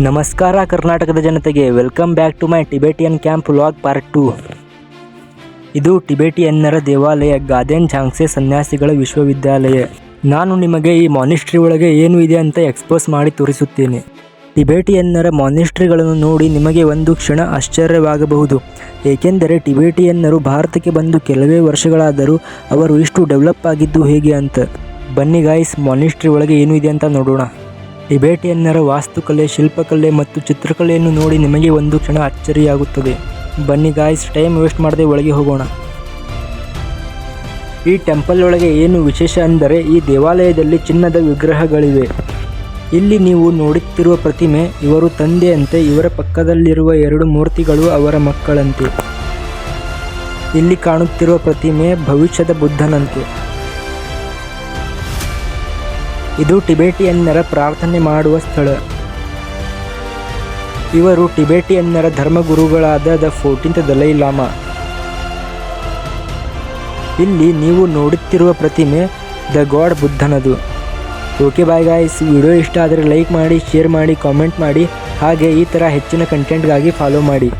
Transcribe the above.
ನಮಸ್ಕಾರ ಕರ್ನಾಟಕದ ಜನತೆಗೆ welcome back to my Tibetan camp vlog part 2. ಇದು ಟಿಬೇಟಿಯನ್ನರ ದೇವಾಲಯ ಗಾದೆನ್ ಝಾಂಗ್ಸೆ ಸನ್ಯಾಸಿಗಳ ವಿಶ್ವವಿದ್ಯಾಲಯ. ನಾನು ನಿಮಗೆ ಈ ಮಾನಿಸ್ಟ್ರಿ ಒಳಗೆ ಏನು ಇದೆ ಅಂತ ಎಕ್ಸ್ಪೋಸ್ ಮಾಡಿ ತೋರಿಸುತ್ತೇನೆ. ಟಿಬೇಟಿಯನ್ನರ ಮಾನಿಸ್ಟ್ರಿಗಳನ್ನು ನೋಡಿ ನಿಮಗೆ ಒಂದು ಕ್ಷಣ ಆಶ್ಚರ್ಯವಾಗಬಹುದು, ಏಕೆಂದರೆ ಟಿಬೇಟಿಯನ್ನರು ಭಾರತಕ್ಕೆ ಬಂದು ಕೆಲವೇ ವರ್ಷಗಳಾದರೂ ಅವರು ಇಷ್ಟು ಡೆವಲಪ್ ಆಗಿದ್ದು ಹೇಗೆ ಅಂತ. ಬನ್ನಿ ಗಾಯ್ಸ್, ಮಾನಿಸ್ಟ್ರಿ ಒಳಗೆ ಏನು ಇದೆ ಅಂತ ನೋಡೋಣ. ಟಿಬೇಟಿಯನ್ನರ ವಾಸ್ತುಕಲೆ, ಶಿಲ್ಪಕಲೆ ಮತ್ತು ಚಿತ್ರಕಲೆಯನ್ನು ನೋಡಿ ನಿಮಗೆ ಒಂದು ಕ್ಷಣ ಅಚ್ಚರಿಯಾಗುತ್ತದೆ. ಬನ್ನಿ ಗಾಯ್ಸ್, ಟೈಮ್ ವೇಸ್ಟ್ ಮಾಡದೆ ಒಳಗೆ ಹೋಗೋಣ. ಈ ಟೆಂಪಲ್ ಒಳಗೆ ಏನು ವಿಶೇಷ ಅಂದರೆ ಈ ದೇವಾಲಯದಲ್ಲಿ ಚಿನ್ನದ ವಿಗ್ರಹಗಳಿವೆ. ಇಲ್ಲಿ ನೀವು ನೋಡುತ್ತಿರುವ ಪ್ರತಿಮೆ ಇವರು ತಂದೆಯಂತೆ, ಇವರ ಪಕ್ಕದಲ್ಲಿರುವ 2 ಮೂರ್ತಿಗಳು ಅವರ ಮಕ್ಕಳಂತೆ. ಇಲ್ಲಿ ಕಾಣುತ್ತಿರುವ ಪ್ರತಿಮೆ ಭವಿಷ್ಯದ ಬುದ್ಧನಂತೆ. ಇದು ಟಿಬೇಟಿಯನ್ನರ ಪ್ರಾರ್ಥನೆ ಮಾಡುವ ಸ್ಥಳ. ಇವರು ಟಿಬೇಟಿಯನ್ನರ ಧರ್ಮಗುರುಗಳಾದ ದ 14th ದಲೈ ಲಾಮಾ. ಇಲ್ಲಿ ನೀವು ನೋಡುತ್ತಿರುವ ಪ್ರತಿಮೆ ದ ಗಾಡ್ ಬುದ್ಧನದು. ಓಕೆ ಬಾಯ್ ಗಾಯ್ಸ್, ವಿಡಿಯೋ ಇಷ್ಟ ಆದರೆ ಲೈಕ್ ಮಾಡಿ, ಶೇರ್ ಮಾಡಿ, ಕಾಮೆಂಟ್ ಮಾಡಿ, ಹಾಗೆ ಈ ಥರ ಹೆಚ್ಚಿನ ಕಂಟೆಂಟ್ಗಾಗಿ ಫಾಲೋ ಮಾಡಿ.